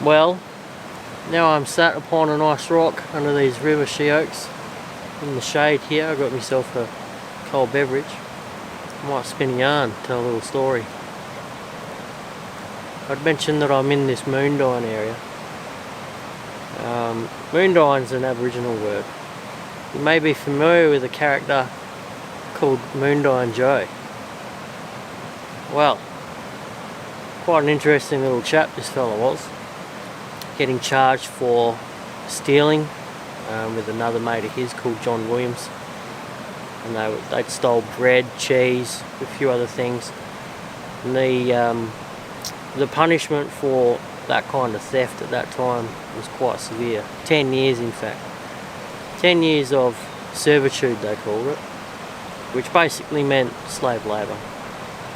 Well, now I'm sat upon a nice rock under these river she oaks in the shade here. I got myself a cold beverage. I might spin a yarn, tell a little story. I'd mentioned that I'm in this Moondyne area. Moondyne's an Aboriginal word. You may be familiar with a character called Moondyne Joe. Well, quite an interesting little chap this fella was. Getting charged for stealing with another mate of his called John Williams. And they'd stole bread, cheese, a few other things. And the punishment for that kind of theft at that time was quite severe. 10 years in fact. 10 years of servitude they called it, which basically meant slave labour.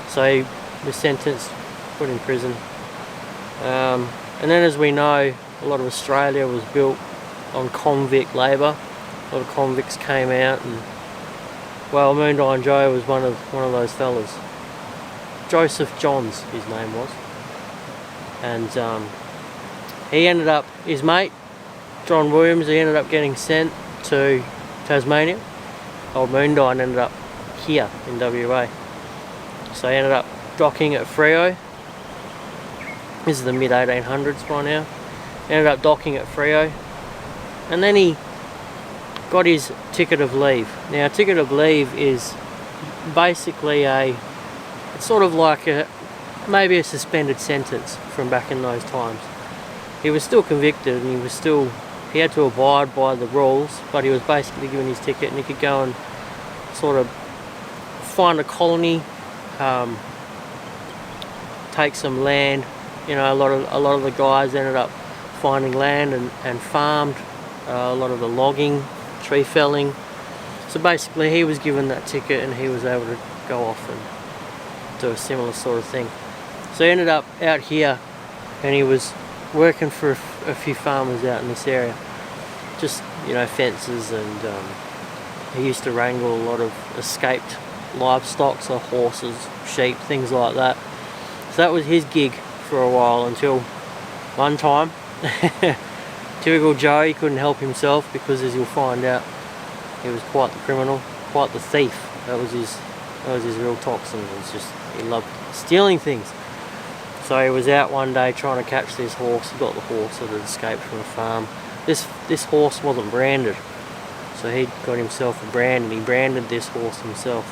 So he was sentenced, put in prison. And then, as we know, a lot of Australia was built on convict labour. A lot of convicts came out, and well, Moondyne Joe was one of those fellas. Joseph Johns, his name was, and he ended up, his mate John Williams, he ended up getting sent to Tasmania. Old Moondyne ended up here in WA. So he ended up docking at Freo. This is the mid 1800s by now. Ended up docking at Freo, and then he got his ticket of leave. Now, ticket of leave is basically it's sort of like maybe a suspended sentence from back in those times. He was still convicted, and he had to abide by the rules, but he was basically given his ticket, and he could go and sort of find a colony, take some land. You know, a lot of the guys ended up finding land and farmed a lot of the logging, tree felling. So basically he was given that ticket, and he was able to go off and do a similar sort of thing. So he ended up out here, and he was working for a few farmers out in this area. Just, you know, fences, and he used to wrangle a lot of escaped livestock, so horses, sheep, things like that. So that was his gig for a while, until one time, typical Joe, he couldn't help himself, because as you'll find out, he was quite the criminal, quite the thief. That was his real toxin. It was just, he loved stealing things. So he was out one day trying to catch this horse. He got the horse that had escaped from a farm. This horse wasn't branded, so he got himself a brand, and he branded this horse himself.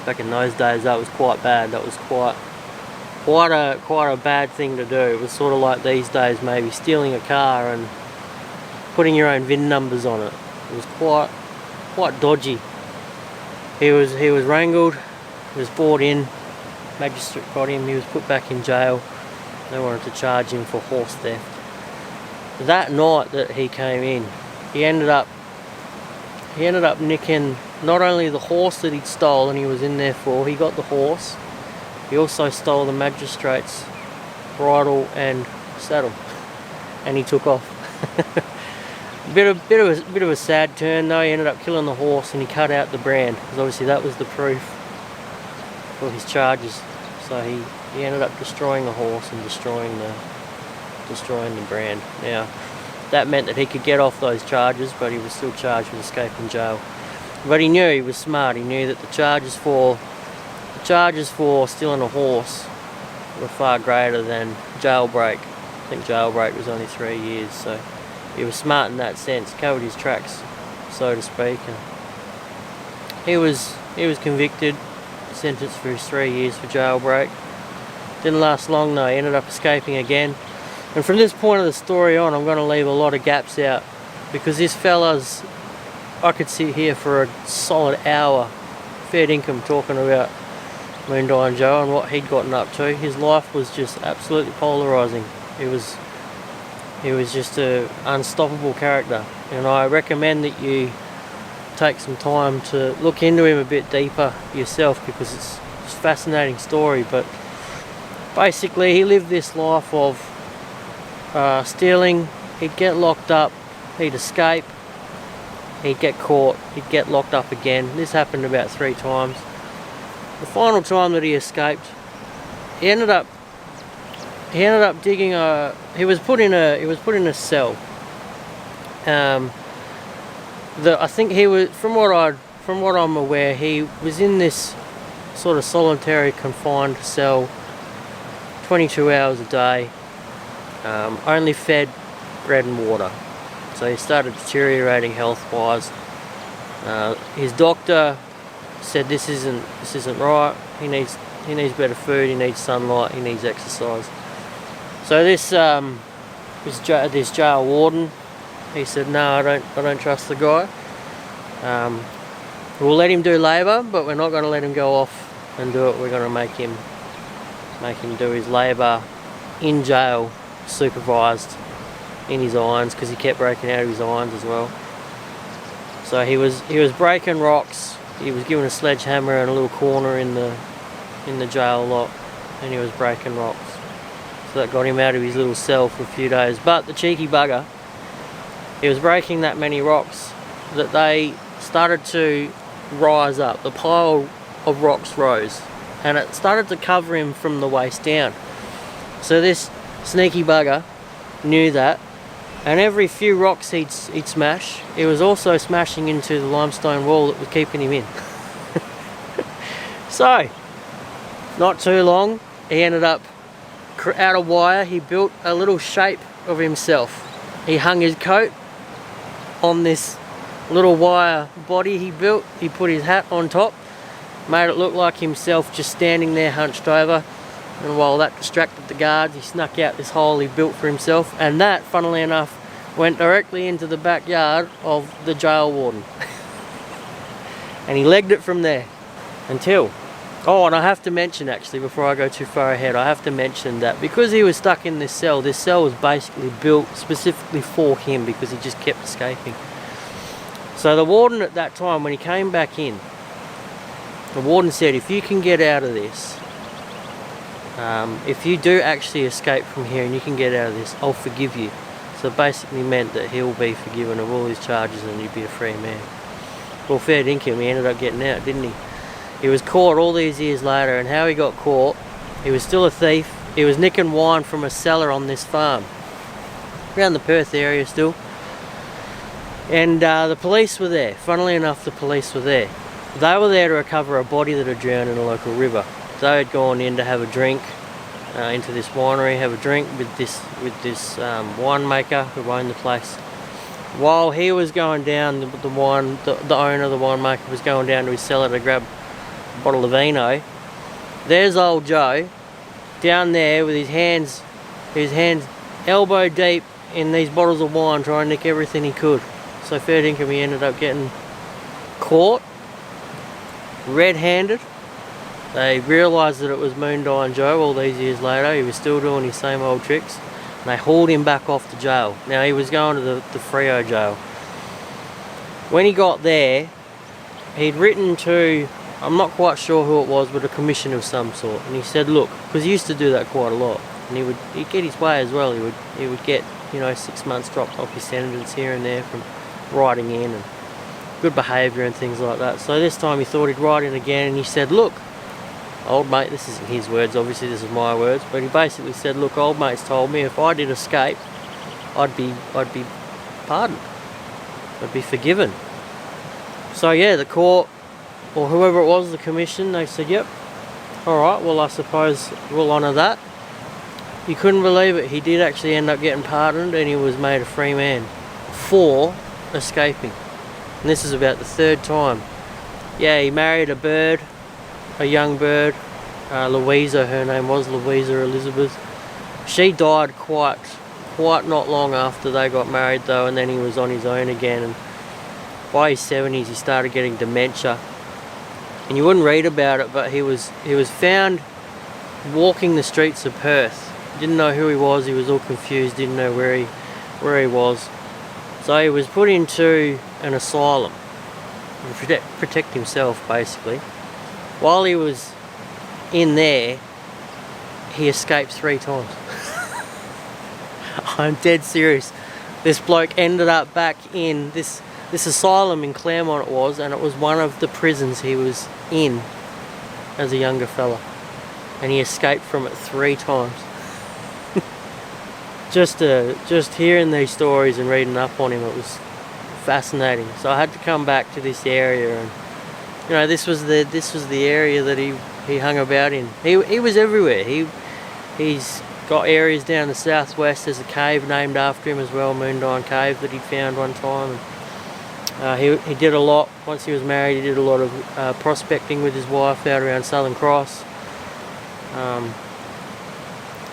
Back in those days, that was quite bad. That was quite a bad thing to do. It was sort of like these days, maybe stealing a car and putting your own VIN numbers on it. It was quite dodgy. He was wrangled, he was brought in, magistrate got him, he was put back in jail. They wanted to charge him for horse theft. That night that he came in, he ended up nicking not only the horse that he'd stolen, he was in there for, he got the horse. He also stole the magistrate's bridle and saddle, and he took off. bit of a sad turn though. He ended up killing the horse, and he cut out the brand, because obviously that was the proof for his charges. So he ended up destroying the horse and destroying the brand. Now, that meant that he could get off those charges, but he was still charged with escaping jail. But he knew, he was smart. He knew that the charges for stealing a horse were far greater than jailbreak. I think jailbreak was only 3 years, so he was smart in that sense, covered his tracks, so to speak. And he was convicted, sentenced for his 3 years for jailbreak. Didn't last long though, he ended up escaping again. And from this point of the story on, I'm going to leave a lot of gaps out, because this fella's, I could sit here for a solid hour, fair income, talking about Moondyne Joe and what he'd gotten up to. His life was just absolutely polarising. He was just an unstoppable character, and I recommend that you take some time to look into him a bit deeper yourself, because it's a fascinating story. But basically he lived this life of stealing. He'd get locked up, he'd escape, he'd get caught, he'd get locked up again. This happened about 3 times. The final time that he escaped, he ended up he ended up digging a. He was put in a cell. I think he was, from what I'm aware, he was in this sort of solitary confined cell, 22 hours a day, only fed bread and water. So he started deteriorating health-wise. His doctor said this isn't right. He needs better food. He needs sunlight. He needs exercise. So this jail warden, he said, no, I don't trust the guy. We'll let him do labour, but we're not going to let him go off and do it. We're going to make him do his labour in jail, supervised in his irons, because he kept breaking out of his irons as well. So he was breaking rocks. He was given a sledgehammer in a little corner in the jail lot, and he was breaking rocks. So that got him out of his little cell for a few days. But the cheeky bugger, he was breaking that many rocks that they started to rise up. The pile of rocks rose, and it started to cover him from the waist down. So this sneaky bugger knew that, and every few rocks he'd smash, he was also smashing into the limestone wall that was keeping him in. So, not too long, he ended up, out of wire, he built a little shape of himself. He hung his coat on this little wire body he built. He put his hat on top, made it look like himself just standing there hunched over, and while that distracted the guards, he snuck out this hole he built for himself, and that, funnily enough, went directly into the backyard of the jail warden. And he legged it from there until... Oh, and I have to mention, actually, before I go too far ahead, I have to mention that because he was stuck in this cell was basically built specifically for him, because he just kept escaping. So the warden at that time, when he came back in, the warden said, if you can get out of this, if you do actually escape from here and you can get out of this, I'll forgive you. So it basically meant that he'll be forgiven of all his charges and you'd be a free man. Well, fair dinkum, he ended up getting out, didn't he? He was caught all these years later, and how he got caught, he was still a thief. He was nicking wine from a cellar on this farm, around the Perth area still. And the police were there. Funnily enough, the police were there. They were there to recover a body that had drowned in a local river. They had gone in to have a drink, into this winery, have a drink with this winemaker who owned the place. While he was going down, the owner of the winemaker was going down to his cellar to grab a bottle of vino. There's old Joe down there with his hands elbow deep in these bottles of wine, trying to nick everything he could. So fair dinkum, he ended up getting caught red-handed. They realised that it was Moondyne Joe all these years later. He was still doing his same old tricks. And they hauled him back off to jail. Now he was going to the Freo jail. When he got there, he'd written to, I'm not quite sure who it was, but a commission of some sort. And he said, look, because he used to do that quite a lot, and he'd get his way as well. He would get, 6 months dropped off his sentence here and there from writing in, and good behaviour and things like that. So this time he thought he'd write in again, and he said, look, old mate, this isn't his words, obviously this is my words, but he basically said, look, old mate's told me if I did escape, I'd be pardoned. I'd be forgiven. So yeah, the court, or whoever it was, the commission, they said, yep, alright, well I suppose we'll honour that. You couldn't believe it, he did actually end up getting pardoned, and he was made a free man for escaping. And this is about the third time. Yeah, he married a young bird, Louisa, her name was Louisa Elizabeth. She died quite not long after they got married though, and then he was on his own again, and by his 70s he started getting dementia. And you wouldn't read about it, but he was found walking the streets of Perth. Didn't know who he was all confused, didn't know where he was. So he was put into an asylum to protect himself basically. While he was in there, he escaped 3 times. I'm dead serious. This bloke ended up back in this asylum in Claremont it was, and it was one of the prisons he was in as a younger fella. And he escaped from it 3 times. just hearing these stories and reading up on him, it was fascinating. So I had to come back to this area, and you know, this was the area that he hung about in. He was everywhere. He's got areas down the southwest. There's a cave named after him as well, Moondyne Cave, that he found one time. And, he did a lot, once he was married, he did a lot of prospecting with his wife out around Southern Cross.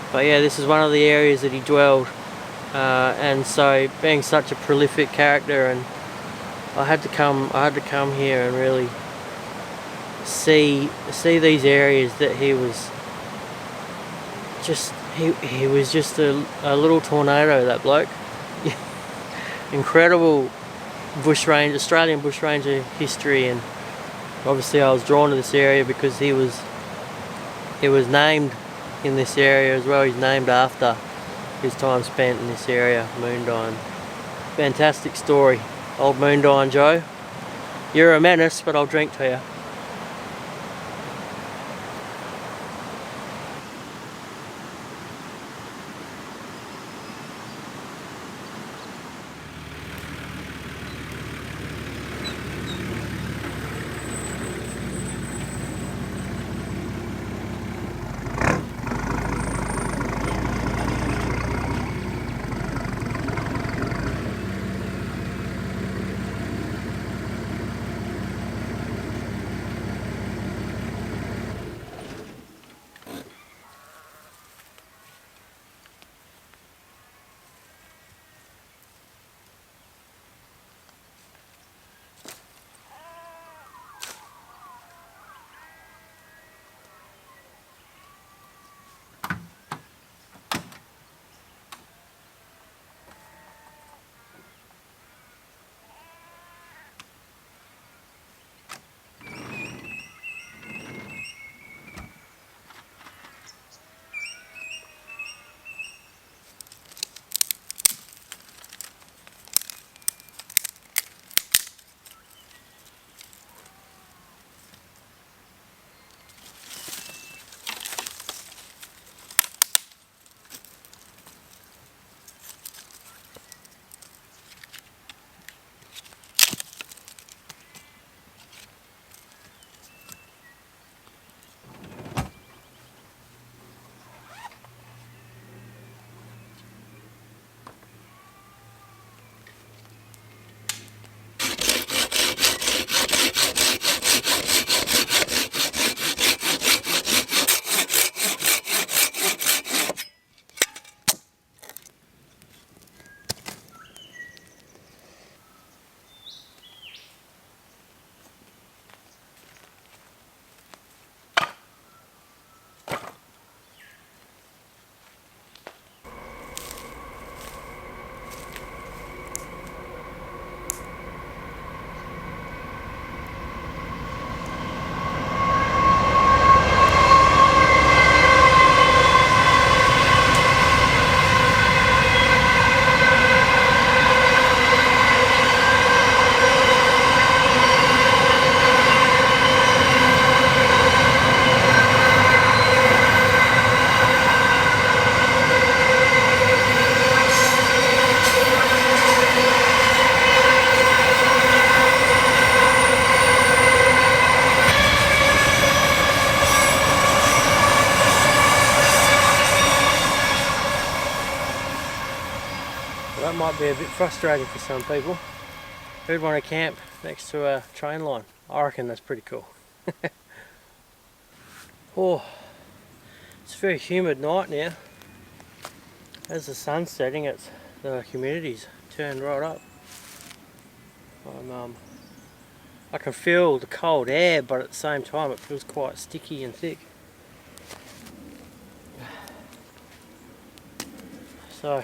But yeah, this is one of the areas that he dwelled, and so being such a prolific character, and I had to come here and really see these areas that he was just a little tornado, that bloke. Incredible Australian bushranger history, and obviously I was drawn to this area because he was named in this area as well. He's named after his time spent in this area, Moondyne. Fantastic story. Old Moondyne Joe. You're a menace, but I'll drink to you. That might be a bit frustrating for some people who'd want to camp next to a train line. I reckon that's pretty cool. Oh, it's a very humid night now. As the sun's setting, the humidity's turned right up. I can feel the cold air, but at the same time it feels quite sticky and thick. So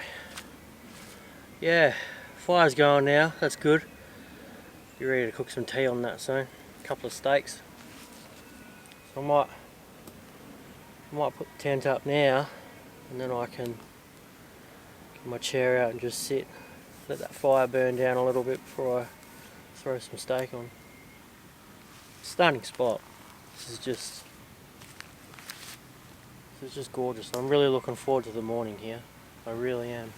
yeah, fire's going now, that's good. Be ready to cook some tea on that soon. A couple of steaks. So I might put the tent up now, and then I can get my chair out and just sit, let that fire burn down a little bit before I throw some steak on. Stunning spot. This is just gorgeous. I'm really looking forward to the morning here. I really am.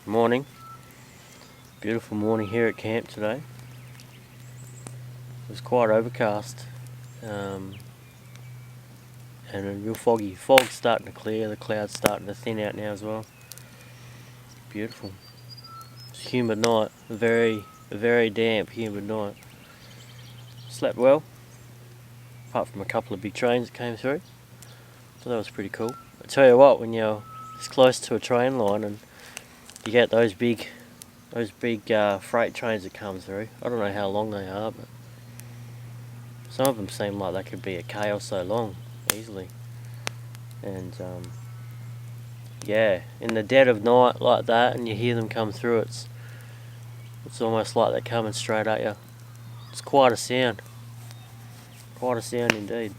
Morning. Beautiful morning here at camp today. It was quite overcast and real foggy. Fog's starting to clear, the clouds starting to thin out now as well. Beautiful. It's a humid night, a very damp humid night. Slept well, apart from a couple of big trains that came through, so that was pretty cool. I tell you what, when you're this close to a train line and you get those big freight trains that come through, I don't know how long they are, but some of them seem like they could be a K or so long, easily. And yeah, in the dead of night like that, and you hear them come through, it's almost like they're coming straight at you. It's quite a sound indeed.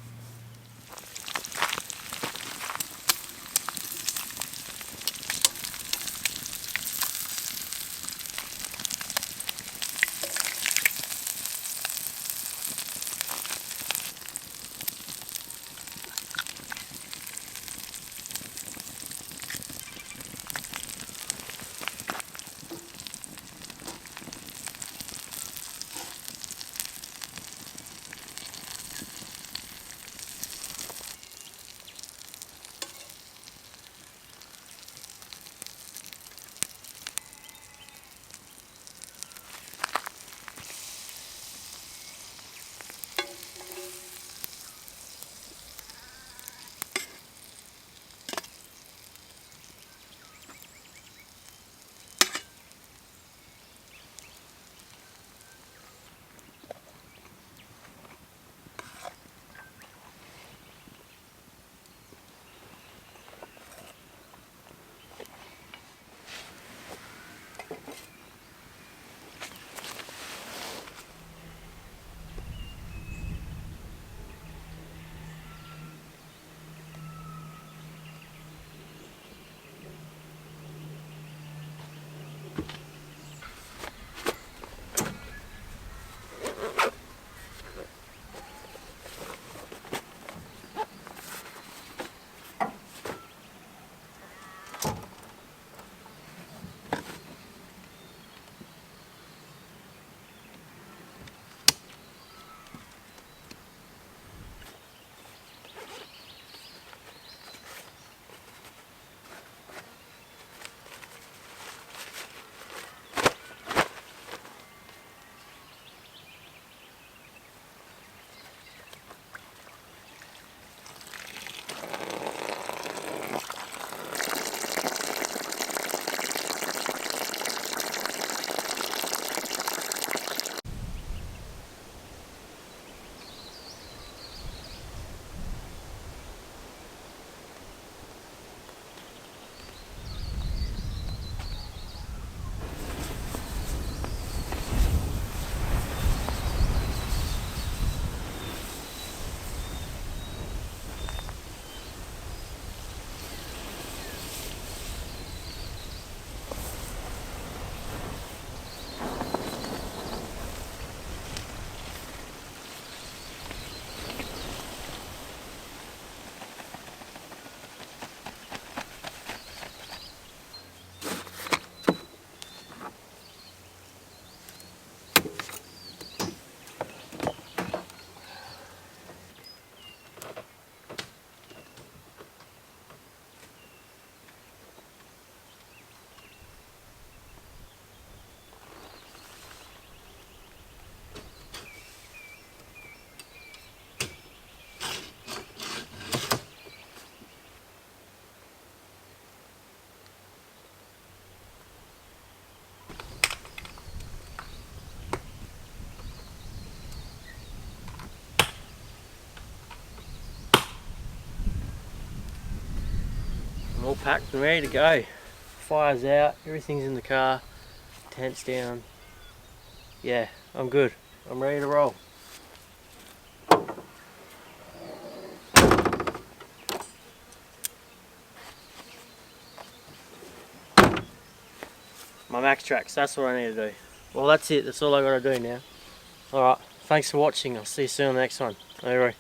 All packed and ready to go. Fire's out, everything's in the car, tent's down. Yeah, I'm good. I'm ready to roll. My max tracks, that's what I need to do. Well, that's it, that's all I gotta do now. Alright, thanks for watching. I'll see you soon on the next one. Anyway.